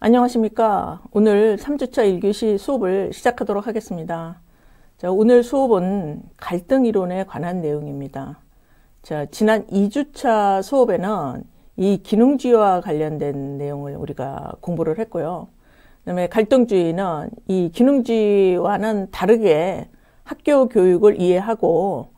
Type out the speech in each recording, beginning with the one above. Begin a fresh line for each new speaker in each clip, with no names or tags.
안녕하십니까. 오늘 3주차 1교시 수업을 시작하도록 하겠습니다. 자, 오늘 수업은 갈등 이론에 관한 내용입니다. 자, 지난 2주차 수업에는 이 기능주의와 관련된 내용을 우리가 공부를 했고요. 그다음에 갈등주의는 이 기능주의와는 다르게 학교 교육을 이해하고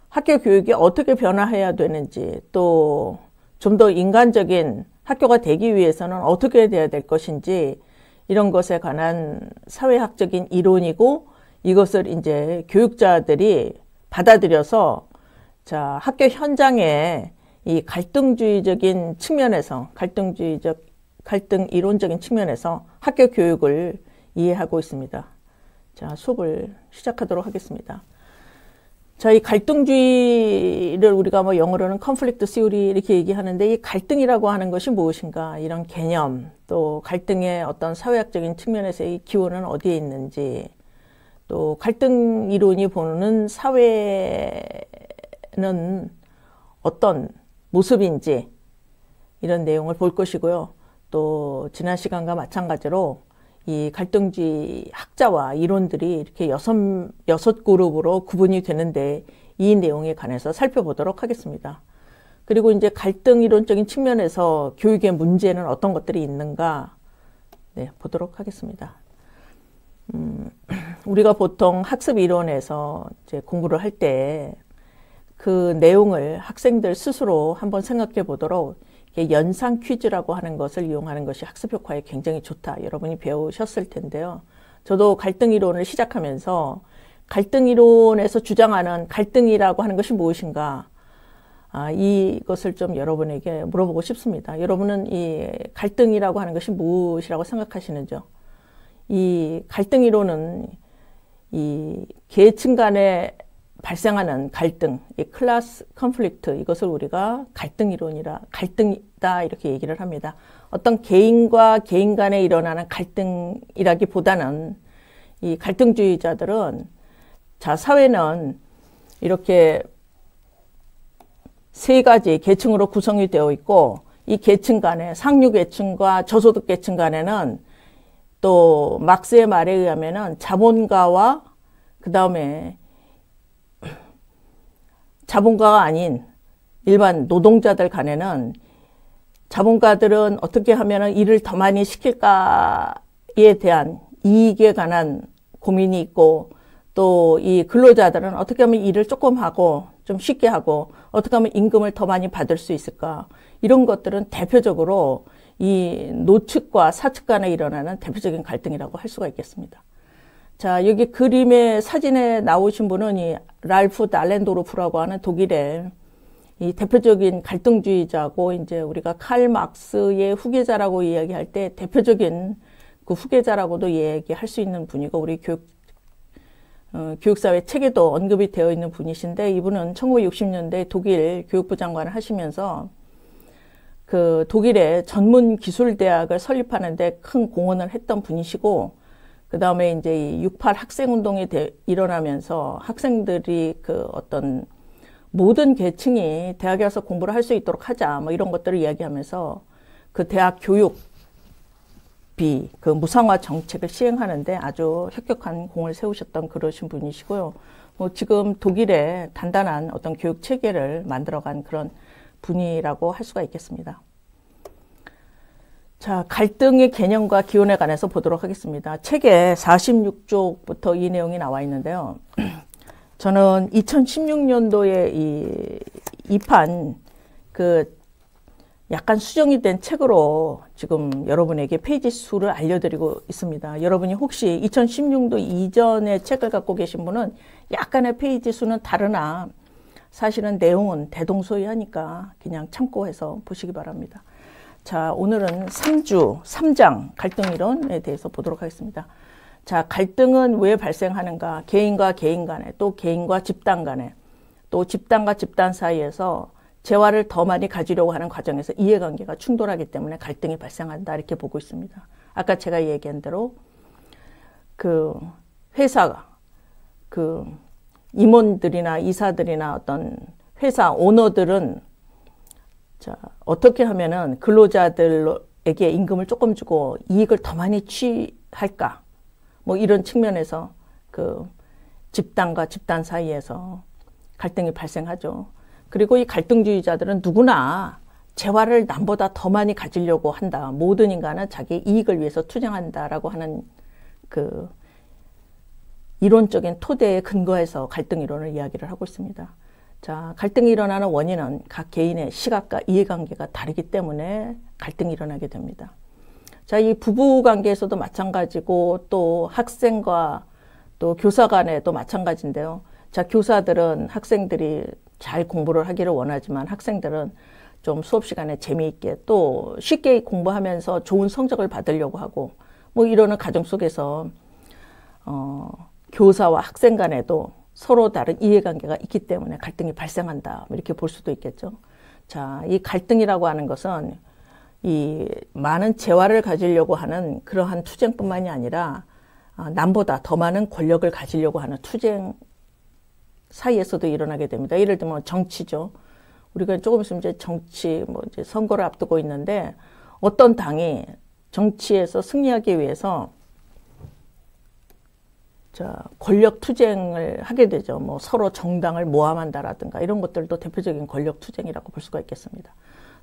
학교 교육이 어떻게 변화해야 되는지, 또 좀 더 인간적인 학교가 되기 위해서는 어떻게 돼야 될 것인지, 이런 것에 관한 사회학적인 이론이고, 이것을 이제 교육자들이 받아들여서 자, 학교 현장에 이 갈등주의적인 측면에서, 갈등 이론적인 측면에서 학교 교육을 이해하고 있습니다. 자, 수업을 시작하도록 하겠습니다. 자, 이 갈등주의를 우리가 영어로는 conflict theory 이렇게 얘기하는데, 이 갈등이라고 하는 것이 무엇인가, 이런 개념, 또 갈등의 어떤 사회학적인 측면에서의 기원은 어디에 있는지, 또 갈등 이론이 보는 사회는 어떤 모습인지, 이런 내용을 볼 것이고요. 또 지난 시간과 마찬가지로 이 갈등주의 학자와 이론들이 이렇게 여섯 그룹으로 구분이 되는데, 이 내용에 관해서 살펴보도록 하겠습니다. 그리고 이제 갈등 이론적인 측면에서 교육의 문제는 어떤 것들이 있는가, 보도록 하겠습니다. 우리가 보통 학습 이론에서 이제 공부를 할 때 그 내용을 학생들 스스로 한번 생각해 보도록 연상 퀴즈라고 하는 것을 이용하는 것이 학습 효과에 굉장히 좋다. 여러분이 배우셨을 텐데요. 저도 갈등 이론을 시작하면서 갈등 이론에서 주장하는 갈등이라고 하는 것이 무엇인가, 이것을 좀 여러분에게 물어보고 싶습니다. 여러분은 이 갈등이라고 하는 것이 무엇이라고 생각하시는지요? 이 갈등 이론은 이 계층 간에 발생하는 갈등, 이 클래스 컨플릭트, 이것을 우리가 갈등 이론이라, 갈등이다 이렇게 얘기를 합니다. 어떤 개인과 개인 간에 일어나는 갈등이라기보다는 이 갈등주의자들은, 자, 사회는 이렇게 세 가지 계층으로 구성이 되어 있고, 이 계층 간에 상류 계층과 저소득 계층 간에는 또 막스의 말에 의하면은 자본가와 그 다음에 자본가가 아닌 일반 노동자들 간에는, 자본가들은 어떻게 하면 일을 더 많이 시킬까에 대한 이익에 관한 고민이 있고, 또 이 근로자들은 어떻게 하면 일을 조금 하고 좀 쉽게 하고 어떻게 하면 임금을 더 많이 받을 수 있을까, 이런 것들은 대표적으로 이 노측과 사측 간에 일어나는 대표적인 갈등이라고 할 수가 있겠습니다. 자, 여기 그림의 사진에 나오신 분은 이 랄프 달렌도르프라고 하는 독일의 이 대표적인 갈등주의자고, 이제 우리가 칼 막스의 후계자라고 이야기할 때 대표적인 그 후계자라고도 얘기할 수 있는 분이고, 우리 교육사회 책에도 언급이 되어 있는 분이신데, 이분은 1960년대 독일 교육부 장관을 하시면서 그 독일의 전문 기술대학을 설립하는 데 큰 공헌을 했던 분이시고, 그 다음에 이제 이 6.8 학생운동이 일어나면서 학생들이 그 어떤 모든 계층이 대학에 와서 공부를 할 수 있도록 하자, 이런 것들을 이야기하면서 그 대학 교육비, 그 무상화 정책을 시행하는데 아주 혁혁한 공을 세우셨던 그러신 분이시고요. 지금 독일의 단단한 어떤 교육 체계를 만들어간 그런 분이라고 할 수가 있겠습니다. 자, 갈등의 개념과 기원에 관해서 보도록 하겠습니다. 책에 46쪽부터 이 내용이 나와 있는데요. 저는 2016년도에 이판 그 약간 수정이 된 책으로 지금 여러분에게 페이지 수를 알려드리고 있습니다. 여러분이 혹시 2016년 이전의 책을 갖고 계신 분은 약간의 페이지 수는 다르나 사실은 내용은 대동소이하니까 그냥 참고해서 보시기 바랍니다. 자, 오늘은 3장 갈등 이론에 대해서 보도록 하겠습니다. 자, 갈등은 왜 발생하는가? 개인과 개인 간에, 또 개인과 집단 간에, 또 집단과 집단 사이에서 재화를 더 많이 가지려고 하는 과정에서 이해관계가 충돌하기 때문에 갈등이 발생한다, 이렇게 보고 있습니다. 아까 제가 얘기한 대로 그 회사가 그 임원들이나 이사들이나 어떤 회사 오너들은, 자, 어떻게 하면은 근로자들 부부에게 임금을 조금 주고 이익을 더 많이 취할까? 뭐 이런 측면에서 그 집단과 집단 사이에서 갈등이 발생하죠. 그리고 이 갈등주의자들은 누구나 재화를 남보다 더 많이 가지려고 한다. 모든 인간은 자기 이익을 위해서 투쟁한다라고 하는 그 이론적인 토대에 근거해서 갈등 이론을 이야기를 하고 있습니다. 자, 갈등이 일어나는 원인은 각 개인의 시각과 이해관계가 다르기 때문에 갈등이 일어나게 됩니다. 자, 이 부부 관계에서도 마찬가지고 또 학생과 또 교사 간에도 마찬가지인데요. 자, 교사들은 학생들이 잘 공부를 하기를 원하지만 학생들은 좀 수업 시간에 재미있게 또 쉽게 공부하면서 좋은 성적을 받으려고 하고 뭐 이러는 가정 속에서 교사와 학생 간에도 서로 다른 이해관계가 있기 때문에 갈등이 발생한다. 이렇게 볼 수도 있겠죠. 자, 이 갈등이라고 하는 것은 이 많은 재화를 가지려고 하는 그러한 투쟁뿐만이 아니라 남보다 더 많은 권력을 가지려고 하는 투쟁 사이에서도 일어나게 됩니다. 예를 들면 정치죠. 우리가 조금 있으면 이제 정치, 뭐 이제 선거를 앞두고 있는데 어떤 당이 정치에서 승리하기 위해서 자, 권력 투쟁을 하게 되죠. 뭐 서로 정당을 모함한다라든가 이런 것들도 대표적인 권력 투쟁이라고 볼 수가 있겠습니다.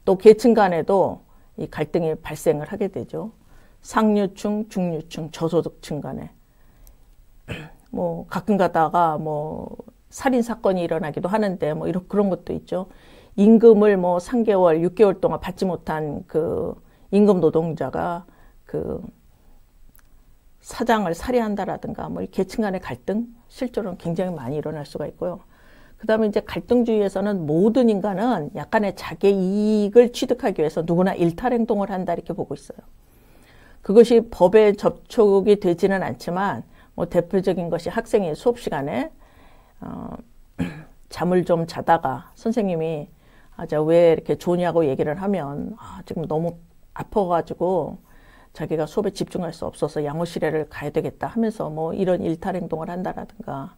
또 계층 간에도 이 갈등이 발생을 하게 되죠. 상류층, 중류층, 저소득층 간에 뭐 가끔 가다가 뭐 살인 사건이 일어나기도 하는데 뭐 이런 그런 것도 있죠. 임금을 뭐 3개월, 6개월 동안 받지 못한 그 임금 노동자가 그 사장을 살해한다라든가 뭐 계층 간의 갈등 실제로는 굉장히 많이 일어날 수가 있고요. 그 다음에 이제 갈등주의에서는 모든 인간은 약간의 자기 이익을 취득하기 위해서 누구나 일탈행동을 한다 이렇게 보고 있어요. 그것이 법에 접촉이 되지는 않지만 뭐 대표적인 것이 학생이 수업 시간에 잠을 좀 자다가 선생님이 왜 이렇게 좋냐고 얘기를 하면 지금 너무 아파가지고 자기가 수업에 집중할 수 없어서 양호실에를 가야 되겠다 하면서 뭐 이런 일탈행동을 한다라든가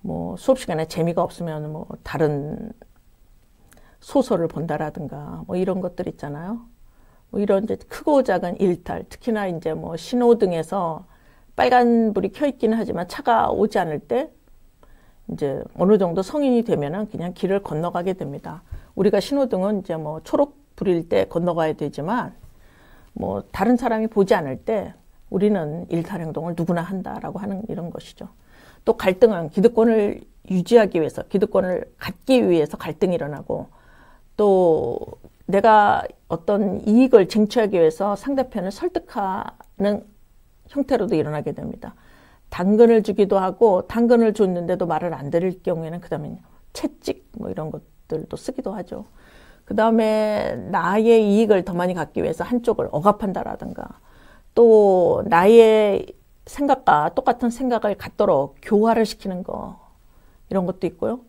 뭐 수업 시간에 재미가 없으면 뭐 다른 소설을 본다라든가 뭐 이런 것들 있잖아요. 뭐 이런 이제 크고 작은 일탈, 특히나 이제 뭐 신호등에서 빨간불이 켜 있기는 하지만 차가 오지 않을 때 이제 어느 정도 성인이 되면은 그냥 길을 건너가게 됩니다. 우리가 신호등은 이제 뭐 초록불일 때 건너가야 되지만 뭐 다른 사람이 보지 않을 때 우리는 일탈행동을 누구나 한다라고 하는 이런 것이죠. 또 갈등은 기득권을 유지하기 위해서, 기득권을 갖기 위해서 갈등이 일어나고 또 내가 어떤 이익을 쟁취하기 위해서 상대편을 설득하는 형태로도 일어나게 됩니다. 당근을 주기도 하고 당근을 줬는데도 말을 안 들을 경우에는 그 다음에 채찍 뭐 이런 것들도 쓰기도 하죠. 그 다음에 나의 이익을 더 많이 갖기 위해서 한쪽을 억압한다라든가 또 나의 생각과 똑같은 생각을 갖도록 교화를 시키는 거 이런 것도 있고요.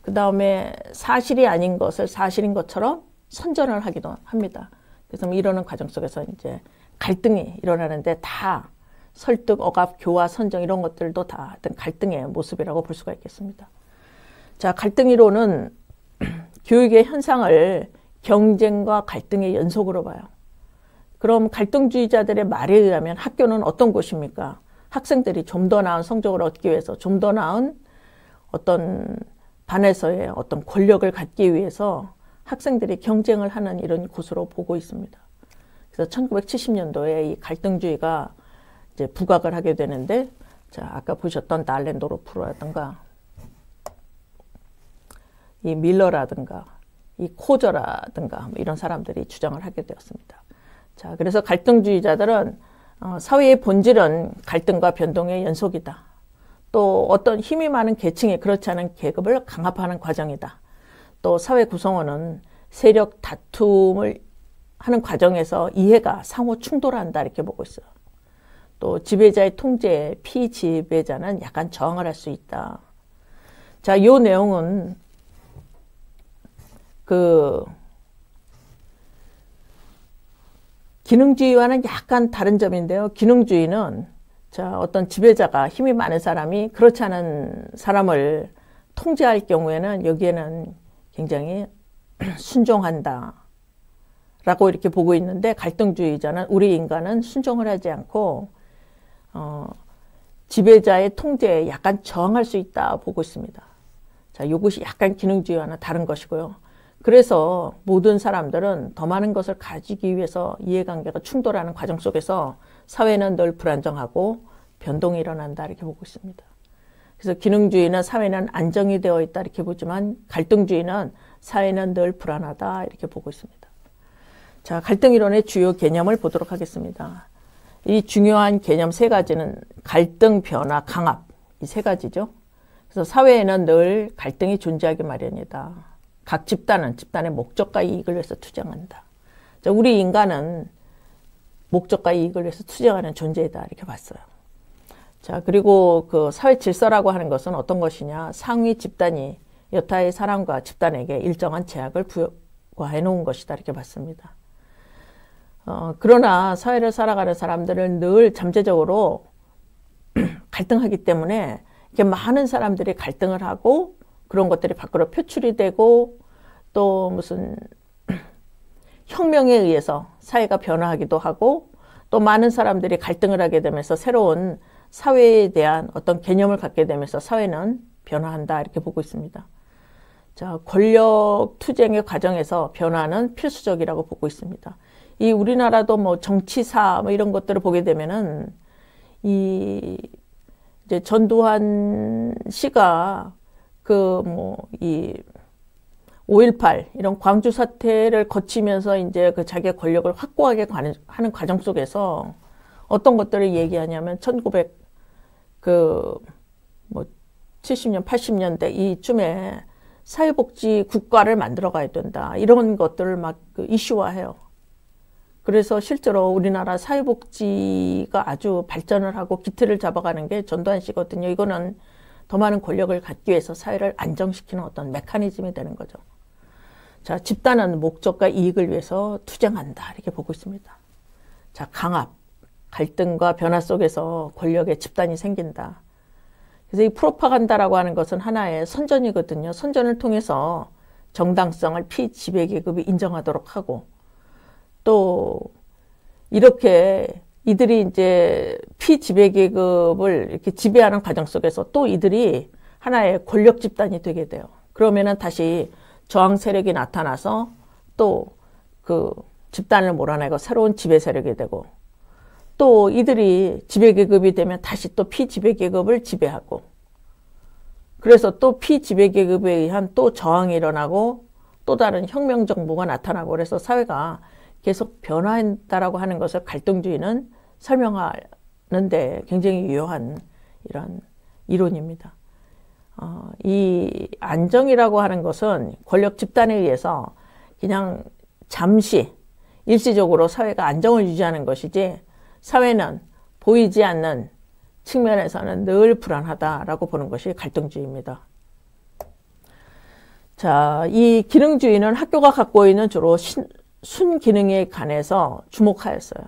그 다음에 사실이 아닌 것을 사실인 것처럼 선전을 하기도 합니다. 그래서 이러는 과정 속에서 이제 갈등이 일어나는데 다 설득, 억압, 교화, 선정 이런 것들도 다 어떤 갈등의 모습이라고 볼 수가 있겠습니다. 자, 갈등 이론은 교육의 현상을 경쟁과 갈등의 연속으로 봐요. 그럼 갈등주의자들의 말에 의하면 학교는 어떤 곳입니까? 학생들이 좀 더 나은 성적을 얻기 위해서 좀 더 나은 어떤 반에서의 어떤 권력을 갖기 위해서 학생들이 경쟁을 하는 이런 곳으로 보고 있습니다. 그래서 1970년도에 이 갈등주의가 이제 부각을 하게 되는데, 자, 아까 보셨던 달렌도르프라든가, 이 밀러라든가, 이 코저라든가, 뭐 이런 사람들이 주장을 하게 되었습니다. 자, 그래서 갈등주의자들은 사회의 본질은 갈등과 변동의 연속이다. 또 어떤 힘이 많은 계층이 그렇지 않은 계급을 강압하는 과정이다. 또 사회 구성원은 세력 다툼을 하는 과정에서 이해가 상호 충돌한다 이렇게 보고 있어요. 또 지배자의 통제에 피지배자는 약간 저항을 할 수 있다. 자, 이 내용은 기능주의와는 약간 다른 점인데요. 기능주의는 자, 어떤 지배자가 힘이 많은 사람이 그렇지 않은 사람을 통제할 경우에는 여기에는 굉장히 순종한다 라고 이렇게 보고 있는데, 갈등주의자는 우리 인간은 순종을 하지 않고 지배자의 통제에 약간 저항할 수 있다 보고 있습니다. 자, 이것이 약간 기능주의와는 다른 것이고요. 그래서 모든 사람들은 더 많은 것을 가지기 위해서 이해관계가 충돌하는 과정 속에서 사회는 늘 불안정하고 변동이 일어난다 이렇게 보고 있습니다. 그래서 기능주의는 사회는 안정이 되어 있다 이렇게 보지만, 갈등주의는 사회는 늘 불안하다 이렇게 보고 있습니다. 자, 갈등이론의 주요 개념을 보도록 하겠습니다. 이 중요한 개념 세 가지는 갈등, 변화, 강압, 이 세 가지죠. 그래서 사회에는 늘 갈등이 존재하기 마련이다. 각 집단은 집단의 목적과 이익을 위해서 투쟁한다. 자, 우리 인간은 목적과 이익을 위해서 투쟁하는 존재이다 이렇게 봤어요. 자, 그리고 그 사회 질서라고 하는 것은 어떤 것이냐? 상위 집단이 여타의 사람과 집단에게 일정한 제약을 부과해 놓은 것이다 이렇게 봤습니다. 그러나 사회를 살아가는 사람들은 늘 잠재적으로 갈등하기 때문에 이렇게 많은 사람들이 갈등을 하고 그런 것들이 밖으로 표출이 되고 또 무슨 혁명에 의해서 사회가 변화하기도 하고 또 많은 사람들이 갈등을 하게 되면서 새로운 사회에 대한 어떤 개념을 갖게 되면서 사회는 변화한다 이렇게 보고 있습니다. 자, 권력 투쟁의 과정에서 변화는 필수적이라고 보고 있습니다. 이 우리나라도 뭐 정치사 뭐 이런 것들을 보게 되면은 이제 전두환 씨가 그 뭐 이 5.18 이런 광주 사태를 거치면서 이제 그 자기의 권력을 확고하게 하는 과정 속에서 어떤 것들을 얘기하냐면 70년, 80년대 이쯤에 사회복지 국가를 만들어 가야 된다. 이런 것들을 막 이슈화해요. 그래서 실제로 우리나라 사회복지가 아주 발전을 하고 기틀을 잡아가는 게 전두환 씨거든요. 이거는 더 많은 권력을 갖기 위해서 사회를 안정시키는 어떤 메커니즘이 되는 거죠. 자, 집단은 목적과 이익을 위해서 투쟁한다. 이렇게 보고 있습니다. 자, 강압, 갈등과 변화 속에서 권력의 집단이 생긴다. 그래서 이 프로파간다라고 하는 것은 하나의 선전이거든요. 선전을 통해서 정당성을 피지배계급이 인정하도록 하고 또 이렇게 이들이 이제 피지배계급을 이렇게 지배하는 과정 속에서 또 이들이 하나의 권력 집단이 되게 돼요. 그러면은 다시 저항 세력이 나타나서 또 그 집단을 몰아내고 새로운 지배 세력이 되고 또 이들이 지배계급이 되면 다시 또 피지배계급을 지배하고 그래서 또 피지배계급에 의한 또 저항이 일어나고 또 다른 혁명 정부가 나타나고 그래서 사회가 계속 변화한다라고 하는 것을 갈등주의는 설명하는데 굉장히 유효한 이런 이론입니다. 이 안정이라고 하는 것은 권력 집단에 의해서 그냥 잠시 일시적으로 사회가 안정을 유지하는 것이지 사회는 보이지 않는 측면에서는 늘 불안하다라고 보는 것이 갈등주의입니다. 자, 이 기능주의는 학교가 갖고 있는 주로 순기능에 관해서 주목하였어요.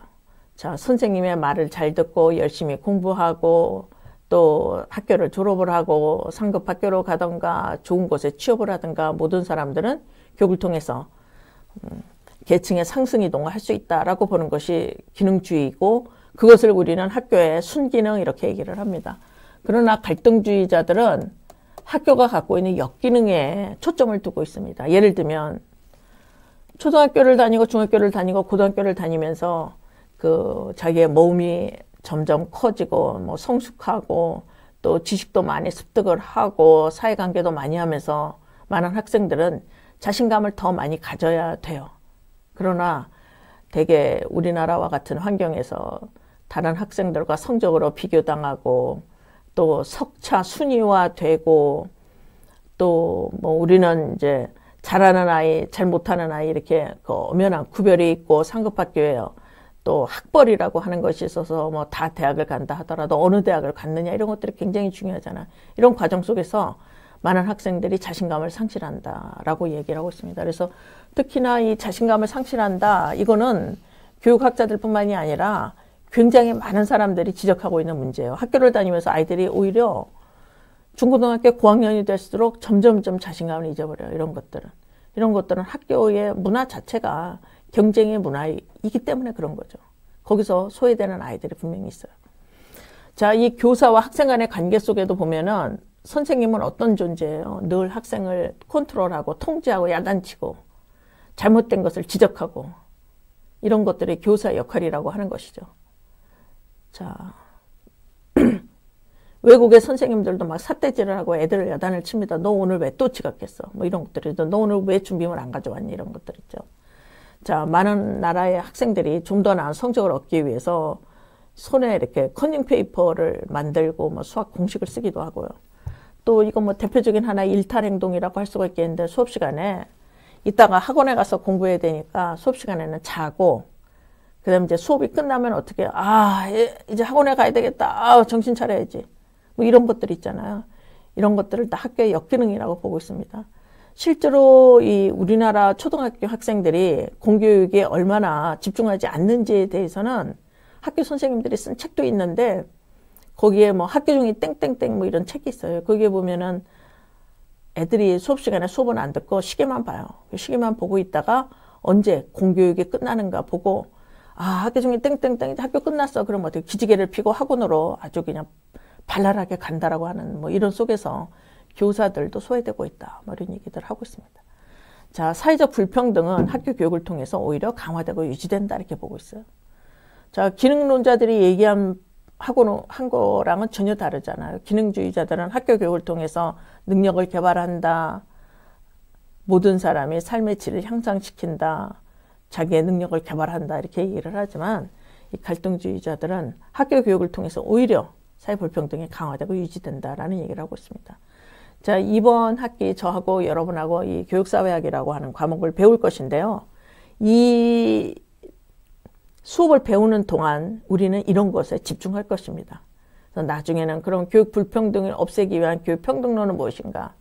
자, 선생님의 말을 잘 듣고 열심히 공부하고 또 학교를 졸업을 하고 상급 학교로 가던가 좋은 곳에 취업을 하든가 모든 사람들은 교육을 통해서 계층의 상승 이동을 할 수 있다라고 보는 것이 기능주의이고 그것을 우리는 학교의 순기능 이렇게 얘기를 합니다. 그러나 갈등주의자들은 학교가 갖고 있는 역기능에 초점을 두고 있습니다. 예를 들면 초등학교를 다니고 중학교를 다니고 고등학교를 다니면서 그 자기의 몸이 점점 커지고 뭐 성숙하고 또 지식도 많이 습득을 하고 사회관계도 많이 하면서 많은 학생들은 자신감을 더 많이 가져야 돼요. 그러나 대개 우리나라와 같은 환경에서 다른 학생들과 성적으로 비교당하고 또 석차 순위화되고 또 뭐 우리는 이제 잘하는 아이, 잘 못하는 아이 이렇게 그 엄연한 구별이 있고 상급학교예요. 또 학벌이라고 하는 것이 있어서 뭐 다 대학을 간다 하더라도 어느 대학을 갔느냐 이런 것들이 굉장히 중요하잖아. 이런 과정 속에서 많은 학생들이 자신감을 상실한다라고 얘기를 하고 있습니다. 그래서 특히나 이 자신감을 상실한다 이거는 교육학자들뿐만이 아니라 굉장히 많은 사람들이 지적하고 있는 문제예요. 학교를 다니면서 아이들이 오히려 중고등학교 고학년이 될수록 점점점 자신감을 잊어버려요. 이런 것들은 학교의 문화 자체가 경쟁의 문화이기 때문에 그런 거죠. 거기서 소외되는 아이들이 분명히 있어요. 자, 이 교사와 학생 간의 관계 속에도 보면은 선생님은 어떤 존재예요? 늘 학생을 컨트롤하고 통제하고 야단치고 잘못된 것을 지적하고 이런 것들이 교사의 역할이라고 하는 것이죠. 자, 외국의 선생님들도 막 삿대질을 하고 애들을 야단을 칩니다. 너 오늘 왜 또 지각했어? 뭐 이런 것들이죠. 너 오늘 왜 준비물 안 가져왔니? 이런 것들 있죠. 자, 많은 나라의 학생들이 좀 더 나은 성적을 얻기 위해서 손에 이렇게 커닝 페이퍼를 만들고 뭐 수학 공식을 쓰기도 하고요. 또 이거 뭐 대표적인 하나의 일탈 행동이라고 할 수가 있겠는데 수업 시간에 이따가 학원에 가서 공부해야 되니까 수업 시간에는 자고 그다음에 이제 수업이 끝나면 어떻게 이제 학원에 가야 되겠다. 정신 차려야지. 뭐 이런 것들 있잖아요. 이런 것들을 다 학교의 역기능이라고 보고 있습니다. 실제로 이 우리나라 초등학교 학생들이 공교육에 얼마나 집중하지 않는지에 대해서는 학교 선생님들이 쓴 책도 있는데 거기에 뭐 학교 종이 땡땡땡 뭐 이런 책이 있어요. 거기에 보면은 애들이 수업 시간에 수업은 안 듣고 시계만 봐요. 시계만 보고 있다가 언제 공교육이 끝나는가 보고 학교 종이 땡땡땡 학교 끝났어. 그럼 어떻게 기지개를 피고 학원으로 아주 그냥 발랄하게 간다라고 하는 뭐 이런 속에서 교사들도 소외되고 있다. 뭐 이런 얘기들 하고 있습니다. 자, 사회적 불평등은 학교 교육을 통해서 오히려 강화되고 유지된다 이렇게 보고 있어요. 자, 기능론자들이 얘기한 거랑은 전혀 다르잖아요. 기능주의자들은 학교 교육을 통해서 능력을 개발한다. 모든 사람이 삶의 질을 향상시킨다. 자기의 능력을 개발한다. 이렇게 얘기를 하지만 이 갈등주의자들은 학교 교육을 통해서 오히려 사회 불평등이 강화되고 유지된다라는 얘기를 하고 있습니다. 자, 이번 학기 저하고 여러분하고 이 교육사회학이라고 하는 과목을 배울 것인데요. 이 수업을 배우는 동안 우리는 이런 것에 집중할 것입니다. 그래서 나중에는 그런 교육 불평등을 없애기 위한 교육 평등론은 무엇인가?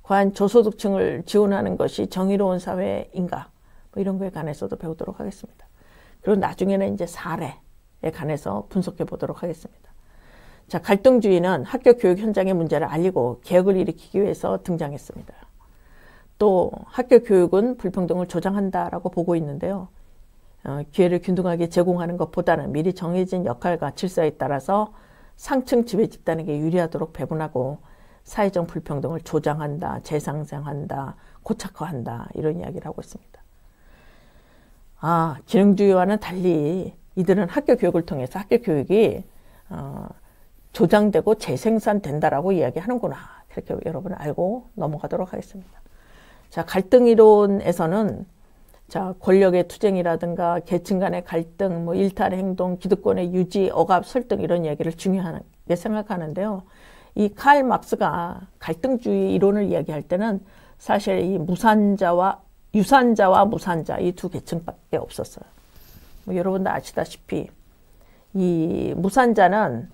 과연 저소득층을 지원하는 것이 정의로운 사회인가? 뭐 이런 거에 관해서도 배우도록 하겠습니다. 그리고 나중에는 이제 사례에 관해서 분석해 보도록 하겠습니다. 자, 갈등주의는 학교 교육 현장의 문제를 알리고 개혁을 일으키기 위해서 등장했습니다. 또 학교 교육은 불평등을 조장한다라고 보고 있는데요. 기회를 균등하게 제공하는 것보다는 미리 정해진 역할과 질서에 따라서 상층 지배 집단에게 유리하도록 배분하고 사회적 불평등을 조장한다, 재상생한다, 고착화한다 이런 이야기를 하고 있습니다. 기능주의와는 달리 이들은 학교 교육을 통해서 학교 교육이 조장되고 재생산된다라고 이야기하는구나. 그렇게 여러분 알고 넘어가도록 하겠습니다. 자, 갈등 이론에서는 자, 권력의 투쟁이라든가 계층 간의 갈등, 뭐 일탈 행동, 기득권의 유지, 억압, 설득 이런 이야기를 중요하게 생각하는데요. 이 칼 막스가 갈등주의 이론을 이야기할 때는 사실 이 유산자와 무산자 이 두 계층밖에 없었어요. 뭐 여러분도 아시다시피 이 무산자는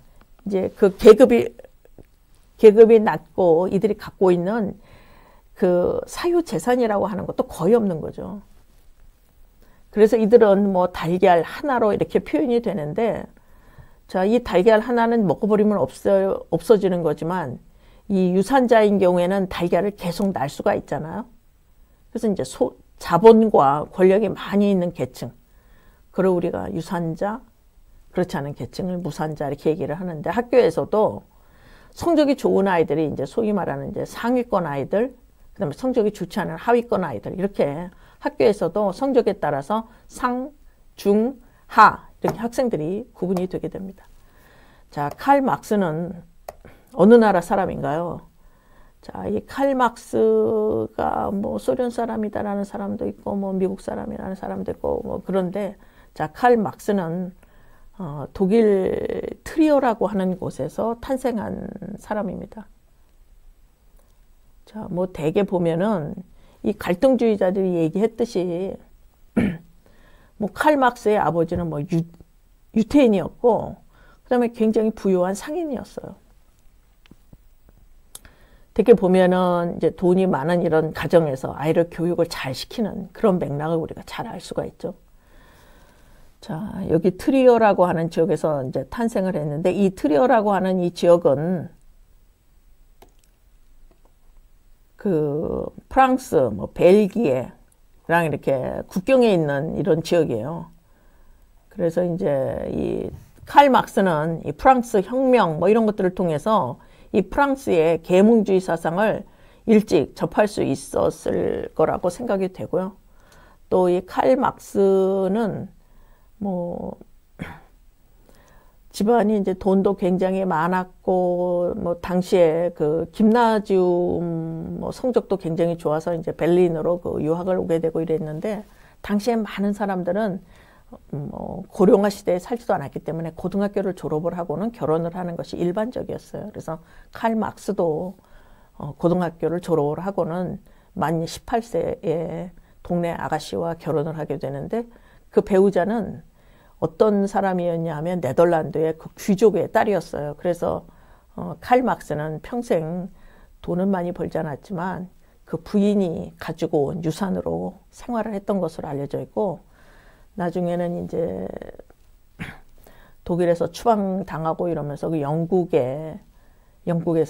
이제 그 계급이 낮고 이들이 갖고 있는 그 사유 재산이라고 하는 것도 거의 없는 거죠. 그래서 이들은 뭐 달걀 하나로 이렇게 표현이 되는데, 자, 이 달걀 하나는 먹어버리면 없어지는 거지만, 이 유산자인 경우에는 달걀을 계속 날 수가 있잖아요. 그래서 이제 자본과 권력이 많이 있는 계층. 그걸 우리가 유산자, 그렇지 않은 계층을 무산자 이렇게 얘기를 하는데, 학교에서도 성적이 좋은 아이들이 이제 소위 말하는 이제 상위권 아이들, 그 다음에 성적이 좋지 않은 하위권 아이들, 이렇게 학교에서도 성적에 따라서 상, 중, 하 이렇게 학생들이 구분이 되게 됩니다. 자, 칼 막스는 어느 나라 사람인가요? 자, 이 칼 막스가 뭐 소련 사람이다라는 사람도 있고 뭐 미국 사람이라는 사람도 있고 뭐 그런데 자, 칼 막스는 독일 트리어라고 하는 곳에서 탄생한 사람입니다. 자, 뭐 대개 보면은 이 갈등주의자들이 얘기했듯이 뭐 칼 막스의 아버지는 뭐 유태인이었고 그다음에 굉장히 부유한 상인이었어요. 되게 보면은 이제 돈이 많은 이런 가정에서 아이를 교육을 잘 시키는 그런 맥락을 우리가 잘 알 수가 있죠. 자, 여기 트리어라고 하는 지역에서 이제 탄생을 했는데 이 트리어라고 하는 이 지역은 그 프랑스, 뭐 벨기에, 이렇게 국경에 있는 이런 지역이에요. 그래서 이제 이 칼 막스는 이 프랑스 혁명 뭐 이런 것들을 통해서 이 프랑스의 계몽주의 사상을 일찍 접할 수 있었을 거라고 생각이 되고요. 또 이 칼 막스는 뭐 집안이 이제 돈도 굉장히 많았고 뭐 당시에 그 김나지움 뭐 성적도 굉장히 좋아서 이제 베를린으로 그 유학을 오게 되고 이랬는데, 당시에 많은 사람들은 뭐 고령화 시대에 살지도 않았기 때문에 고등학교를 졸업을 하고는 결혼을 하는 것이 일반적이었어요. 그래서 칼 막스도 고등학교를 졸업을 하고는 만 18세에 동네 아가씨와 결혼을 하게 되는데, 그 배우자는 어떤 사람이었냐 하면 네덜란드의 그 귀족의 딸이었어요. 그래서 칼 막스는 평생 돈은 많이 벌지 않았지만 그 부인이 가지고 온 유산으로 생활을 했던 것으로 알려져 있고, 나중에는 이제 독일에서 추방당하고 이러면서 그 영국에서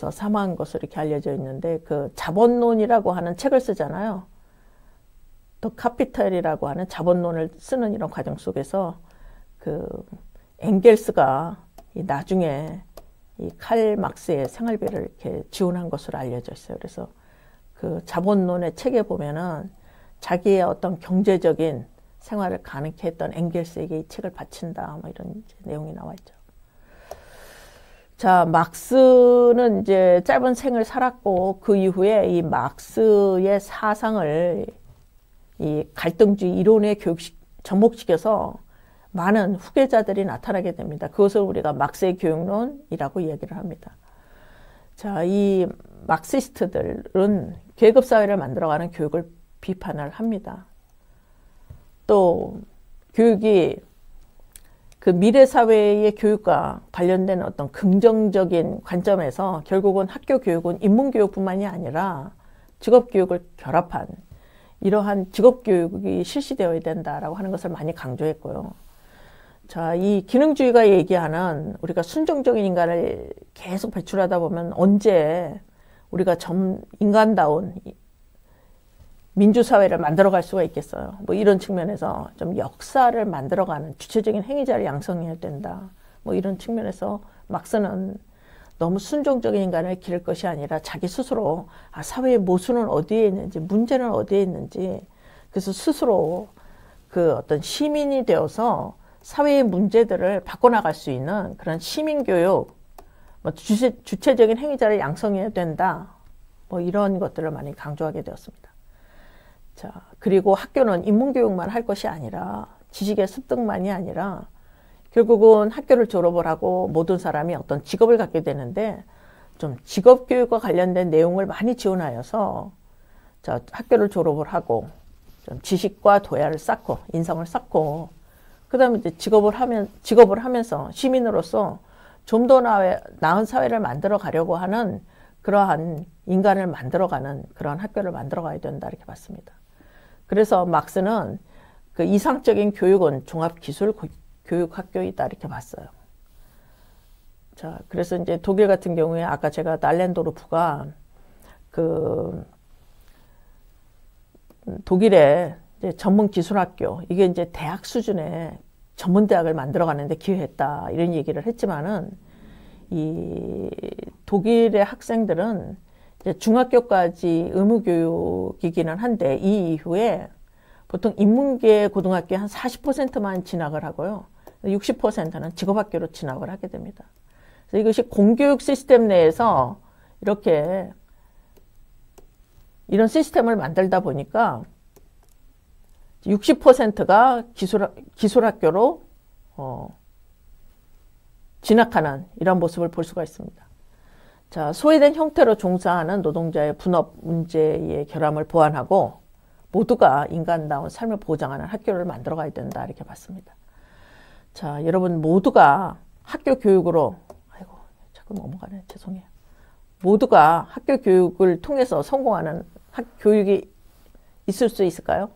사망한 것으로 이렇게 알려져 있는데, 그 자본론이라고 하는 책을 쓰잖아요. 더 카피탈이라고 하는 자본론을 쓰는 이런 과정 속에서 그 엥겔스가 나중에 이 칼 막스의 생활비를 이렇게 지원한 것으로 알려져 있어요. 그래서 그 자본론의 책에 보면은 자기의 어떤 경제적인 생활을 가능케 했던 엥겔스에게 이 책을 바친다, 뭐 이런 내용이 나와 있죠. 자, 막스는 이제 짧은 생을 살았고, 그 이후에 이 막스의 사상을 이 갈등주의 이론에 접목시켜서 많은 후계자들이 나타나게 됩니다. 그것을 우리가 막스의 교육론이라고 얘기를 합니다. 자, 이 막시스트들은 계급사회를 만들어가는 교육을 비판을 합니다. 또 교육이 그 미래사회의 교육과 관련된 어떤 긍정적인 관점에서 결국은 학교 교육은 인문교육뿐만이 아니라 직업교육을 결합한 이러한 직업교육이 실시되어야 된다라고 하는 것을 많이 강조했고요. 자, 이 기능주의가 얘기하는 우리가 순종적인 인간을 계속 배출하다 보면 언제 우리가 인간다운 민주사회를 만들어갈 수가 있겠어요. 뭐 이런 측면에서 좀 역사를 만들어가는 주체적인 행위자를 양성해야 된다. 뭐 이런 측면에서 막스는 너무 순종적인 인간을 기를 것이 아니라 자기 스스로 사회의 모순은 어디에 있는지, 문제는 어디에 있는지, 그래서 스스로 그 어떤 시민이 되어서 사회의 문제들을 바꿔나갈 수 있는 그런 시민교육, 뭐 주체적인 행위자를 양성해야 된다. 뭐 이런 것들을 많이 강조하게 되었습니다. 자, 그리고 학교는 인문교육만 할 것이 아니라 지식의 습득만이 아니라 결국은 학교를 졸업을 하고 모든 사람이 어떤 직업을 갖게 되는데, 좀 직업교육과 관련된 내용을 많이 지원하여서 자, 학교를 졸업을 하고 좀 지식과 도야를 쌓고 인성을 쌓고 그 다음에 이제 직업을 하면서 시민으로서 좀 더 나은 사회를 만들어 가려고 하는 그러한 인간을 만들어가는 그런 학교를 만들어 가야 된다, 이렇게 봤습니다. 그래서 막스는 그 이상적인 교육은 종합기술교육학교이다, 이렇게 봤어요. 자, 그래서 이제 독일 같은 경우에 아까 제가 날렌도르프가 그 독일의 이제 전문기술학교, 이게 이제 대학 수준의 전문대학을 만들어가는데 기여했다, 이런 얘기를 했지만은 이 독일의 학생들은 이제 중학교까지 의무교육이기는 한데 이 이후에 보통 인문계 고등학교에 한 40%만 진학을 하고요. 60%는 직업학교로 진학을 하게 됩니다. 그래서 이것이 공교육 시스템 내에서 이렇게 이런 시스템을 만들다 보니까 60%가 기술학교로 진학하는 이런 모습을 볼 수가 있습니다. 자, 소외된 형태로 종사하는 노동자의 분업 문제의 결함을 보완하고 모두가 인간다운 삶을 보장하는 학교를 만들어 가야 된다, 이렇게 봤습니다. 자, 여러분 모두가 학교 교육으로, 아이고 자꾸 넘어가네, 죄송해요. 모두가 학교 교육을 통해서 성공하는 교육이 있을 수 있을까요?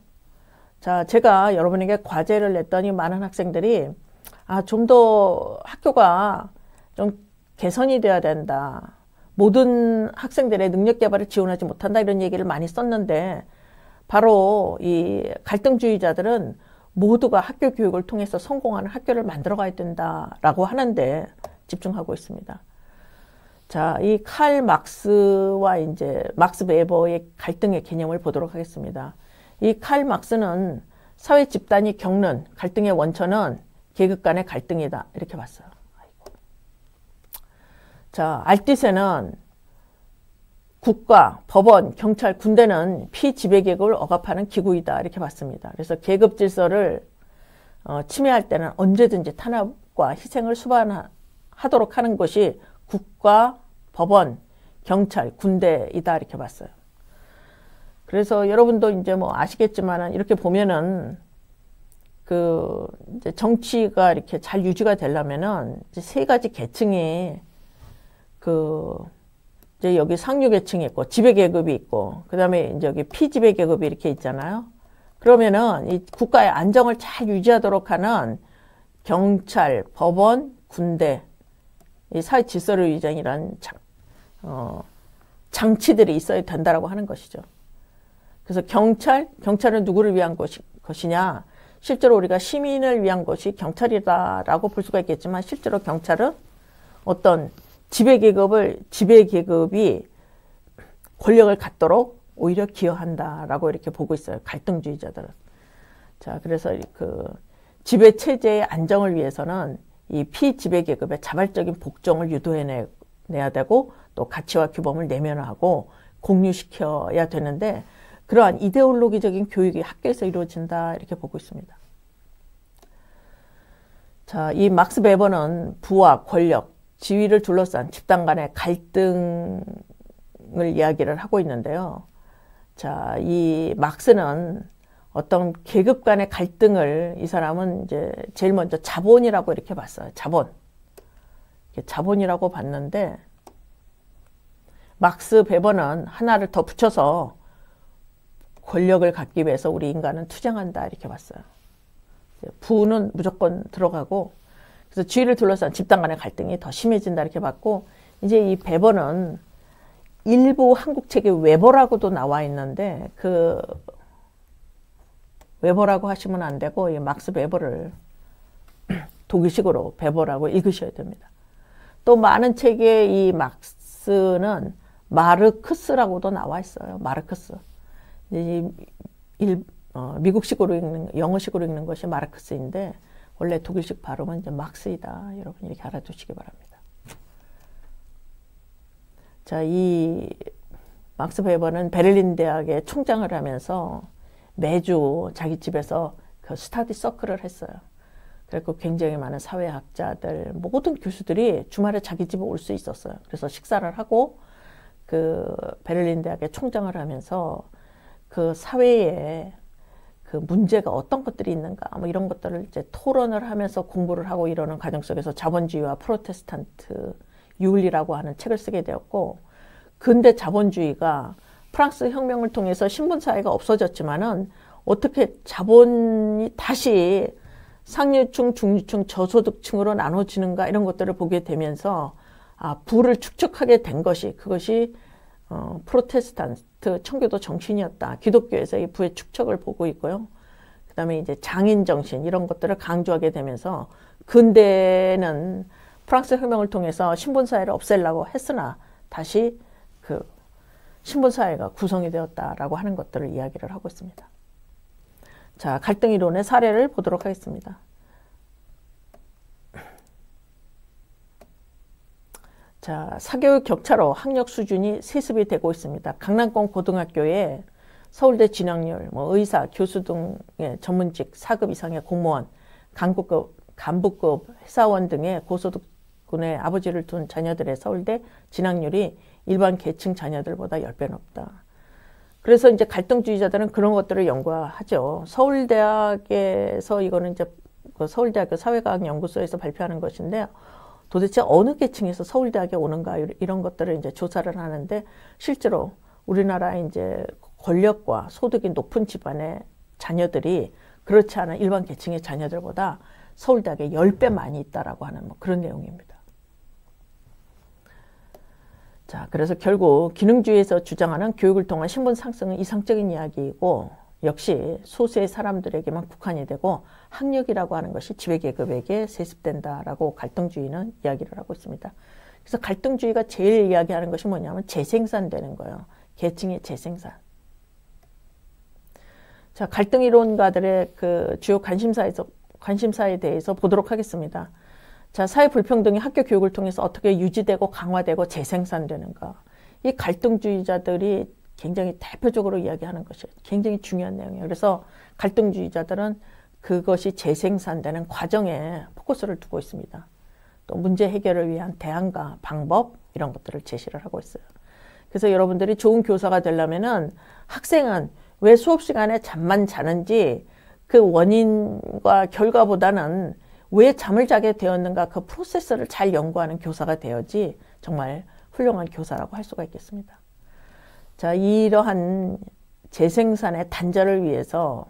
자, 제가 여러분에게 과제를 냈더니 많은 학생들이 좀 더 학교가 좀 개선이 돼야 된다, 모든 학생들의 능력 개발을 지원하지 못한다, 이런 얘기를 많이 썼는데 바로 이 갈등주의자들은 모두가 학교 교육을 통해서 성공하는 학교를 만들어 가야 된다라고 하는데 집중하고 있습니다. 자, 이 칼 막스와 이제 막스 베버의 갈등의 개념을 보도록 하겠습니다. 이 칼 막스는 사회 집단이 겪는 갈등의 원천은 계급 간의 갈등이다. 이렇게 봤어요. 자, 알티세는 국가, 법원, 경찰, 군대는 피지배계급을 억압하는 기구이다. 이렇게 봤습니다. 그래서 계급 질서를 침해할 때는 언제든지 탄압과 희생을 수반하도록 하는 것이 국가, 법원, 경찰, 군대이다. 이렇게 봤어요. 그래서 여러분도 이제 뭐 아시겠지만은 이렇게 보면은 이제 정치가 이렇게 잘 유지가 되려면은 이제 세 가지 계층이 이제 여기 상류 계층이 있고 지배계급이 있고 그다음에 이제 여기 피지배계급이 이렇게 있잖아요. 그러면은 이 국가의 안정을 잘 유지하도록 하는 경찰, 법원, 군대 이 사회 질서를 유지하는 장치들이 있어야 된다라고 하는 것이죠. 그래서 경찰은 누구를 위한 것이냐? 실제로 우리가 시민을 위한 것이 경찰이다라고 볼 수가 있겠지만 실제로 경찰은 어떤 지배계급이 권력을 갖도록 오히려 기여한다라고 이렇게 보고 있어요. 갈등주의자들은. 자, 그래서 지배체제의 안정을 위해서는 이 피지배계급의 자발적인 복종을 유도해내야 되고 또 가치와 규범을 내면화하고 공유시켜야 되는데 그러한 이데올로기적인 교육이 학교에서 이루어진다 이렇게 보고 있습니다. 자, 이 막스 베버는 부와 권력, 지위를 둘러싼 집단 간의 갈등을 이야기를 하고 있는데요. 자, 이 막스는 어떤 계급 간의 갈등을 이 사람은 이제 제일 먼저 자본이라고 이렇게 봤어요. 자본이라고 봤는데 막스 베버는 하나를 더 붙여서 권력을 갖기 위해서 우리 인간은 투쟁한다 이렇게 봤어요. 부는 무조건 들어가고 그래서 지위를 둘러싼 집단 간의 갈등이 더 심해진다 이렇게 봤고 이제 이 베버는 일부 한국 책에 웨버라고도 나와 있는데 그 웨버라고 하시면 안 되고 이 막스 베버를 독일식으로 베버라고 읽으셔야 됩니다. 또 많은 책에 이 막스는 마르크스라고도 나와 있어요. 마르크스. 미국식으로 읽는, 영어식으로 읽는 것이 마르크스인데 원래 독일식 발음은 이제 막스이다. 여러분 이렇게 알아두시기 바랍니다. 자, 이 막스 베버는 베를린 대학의 총장을 하면서 매주 자기 집에서 그 스터디 서클을 했어요. 그리고 굉장히 많은 사회학자들, 모든 교수들이 주말에 자기 집에 올 수 있었어요. 그래서 식사를 하고 그 베를린 대학의 총장을 하면서 그 사회에 그 문제가 어떤 것들이 있는가 뭐 이런 것들을 이제 토론을 하면서 공부를 하고 이러는 과정 속에서 자본주의와 프로테스탄트 윤리라고 하는 책을 쓰게 되었고 근대 자본주의가 프랑스 혁명을 통해서 신분사회가 없어졌지만은 어떻게 자본이 다시 상류층, 중류층, 저소득층으로 나눠지는가 이런 것들을 보게 되면서 부를 축적하게 된 것이 그것이 프로테스탄트 청교도 정신이었다. 기독교에서 이 부의 축적을 보고 있고요. 그 다음에 이제 장인 정신 이런 것들을 강조하게 되면서 근대는 프랑스 혁명을 통해서 신분사회를 없애려고 했으나 다시 그 신분사회가 구성이 되었다라고 하는 것들을 이야기를 하고 있습니다. 자, 갈등 이론의 사례를 보도록 하겠습니다. 자, 사교육 격차로 학력 수준이 세습이 되고 있습니다. 강남권 고등학교에 서울대 진학률, 의사, 교수 등의 전문직 4급 이상의 공무원, 간부급 회사원 등의 고소득군의 아버지를 둔 자녀들의 서울대 진학률이 일반 계층 자녀들보다 10배 높다. 그래서 이제 갈등주의자들은 그런 것들을 연구하죠. 서울대학에서 이거는 이제 그 서울대학교 사회과학연구소에서 발표하는 것인데 도대체 어느 계층에서 서울대학에 오는가 이런 것들을 이제 조사를 하는데 실제로 우리나라 이제 권력과 소득이 높은 집안의 자녀들이 그렇지 않은 일반 계층의 자녀들보다 서울대학에 10배 많이 있다라고 하는 그런 내용입니다. 자, 그래서 결국 기능주의에서 주장하는 교육을 통한 신분 상승은 이상적인 이야기이고 역시 소수의 사람들에게만 국한이 되고 학력이라고 하는 것이 지배계급에게 세습된다라고 갈등주의는 이야기를 하고 있습니다. 그래서 갈등주의가 제일 이야기하는 것이 뭐냐면 재생산되는 거예요. 계층의 재생산. 자, 갈등 이론가들의 그 주요 관심사에 대해서 보도록 하겠습니다. 자, 사회 불평등이 학교 교육을 통해서 어떻게 유지되고 강화되고 재생산되는가. 이 갈등주의자들이 굉장히 대표적으로 이야기하는 것이 굉장히 중요한 내용이에요. 그래서 갈등주의자들은 그것이 재생산되는 과정에 포커스를 두고 있습니다. 또 문제 해결을 위한 대안과 방법 이런 것들을 제시를 하고 있어요. 그래서 여러분들이 좋은 교사가 되려면은 학생은 왜 수업 시간에 잠만 자는지 그 원인과 결과보다는 왜 잠을 자게 되었는가 그 프로세스를 잘 연구하는 교사가 되어야지 정말 훌륭한 교사라고 할 수가 있겠습니다. 자, 이러한 재생산의 단절을 위해서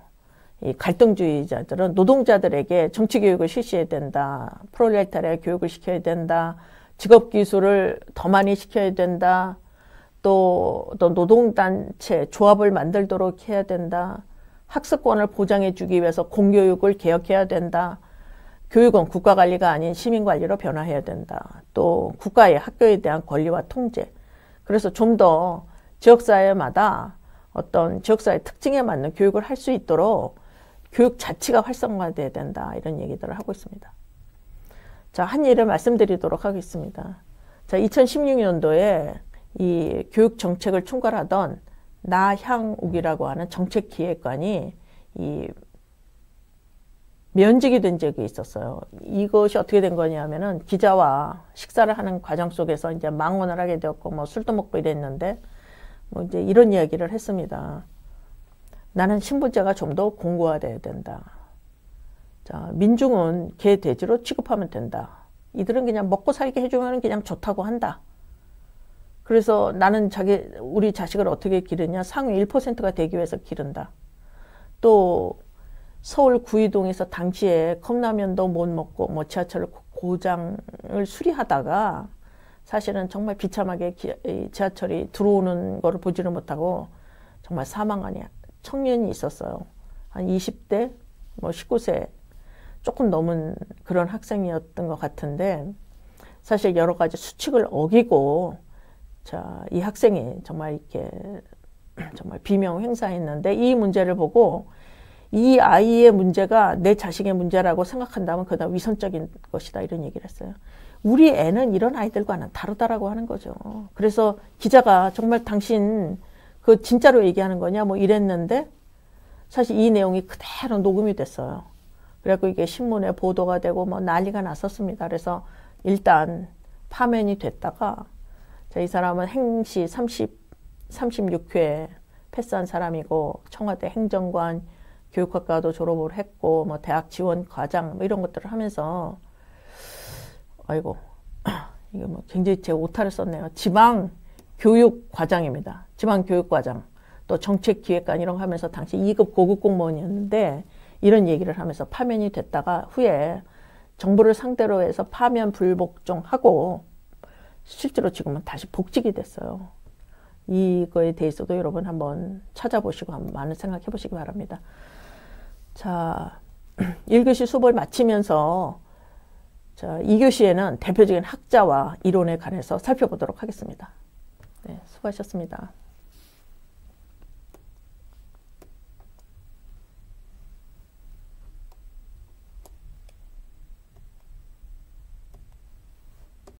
이 갈등주의자들은 노동자들에게 정치교육을 실시해야 된다. 프롤레타리아 교육을 시켜야 된다. 직업기술을 더 많이 시켜야 된다. 또 노동단체, 조합을 만들도록 해야 된다. 학습권을 보장해주기 위해서 공교육을 개혁해야 된다. 교육은 국가관리가 아닌 시민관리로 변화해야 된다. 또 국가의 학교에 대한 권리와 통제. 그래서 좀 더 지역사회마다 어떤 지역사회 특징에 맞는 교육을 할 수 있도록 교육 자체가 활성화돼야 된다. 이런 얘기들을 하고 있습니다. 자, 한 예를 말씀드리도록 하겠습니다. 자, 2016년도에 이 교육 정책을 총괄하던 나향욱이라고 하는 정책기획관이 이 면직이 된 적이 있었어요. 이것이 어떻게 된 거냐면은 기자와 식사를 하는 과정 속에서 이제 망언을 하게 되었고 뭐 술도 먹고 이랬는데 뭐 이제 이런 이야기를 했습니다. 나는 신분제가 좀 더 공고화돼야 된다. 자, 민중은 개, 돼지로 취급하면 된다. 이들은 그냥 먹고 살게 해주면 그냥 좋다고 한다. 그래서 나는 우리 자식을 어떻게 기르냐? 상위 1%가 되기 위해서 기른다. 또 서울 구이동에서 당시에 컵라면도 못 먹고 뭐 지하철 고장을 수리하다가 사실은 정말 비참하게 지하철이 들어오는 거를 보지를 못하고 정말 사망한 청년이 있었어요. 한 20대, 뭐 19세 조금 넘은 그런 학생이었던 것 같은데 사실 여러 가지 수칙을 어기고 자, 이 학생이 정말 이렇게 정말 비명 행사했는데 이 문제를 보고 이 아이의 문제가 내 자식의 문제라고 생각한다면 그다음 위선적인 것이다 이런 얘기를 했어요. 우리 애는 이런 아이들과는 다르다라고 하는 거죠. 그래서 기자가 정말 당신 그 진짜로 얘기하는 거냐 뭐 이랬는데 사실 이 내용이 그대로 녹음이 됐어요. 그래갖고 이게 신문에 보도가 되고 뭐 난리가 났었습니다. 그래서 일단 파면이 됐다가 자, 이 사람은 행시 36회 패스한 사람이고 청와대 행정관 교육학과도 졸업을 했고 뭐 대학 지원 과장 뭐 이런 것들을 하면서 아이고 이게 뭐 굉장히 제 오타를 썼네요. 지방 교육 과장입니다. 지방 교육 과장 또 정책 기획관 이런 거 하면서 당시 2급 고급 공무원이었는데 이런 얘기를 하면서 파면이 됐다가 후에 정부를 상대로 해서 파면 불복종하고 실제로 지금은 다시 복직이 됐어요. 이거에 대해서도 여러분 한번 찾아보시고 한번 많은 생각해 보시기 바랍니다. 자, 1교시 수업을 마치면서 자, 2교시에는 대표적인 학자와 이론에 관해서 살펴보도록 하겠습니다. 네, 수고하셨습니다.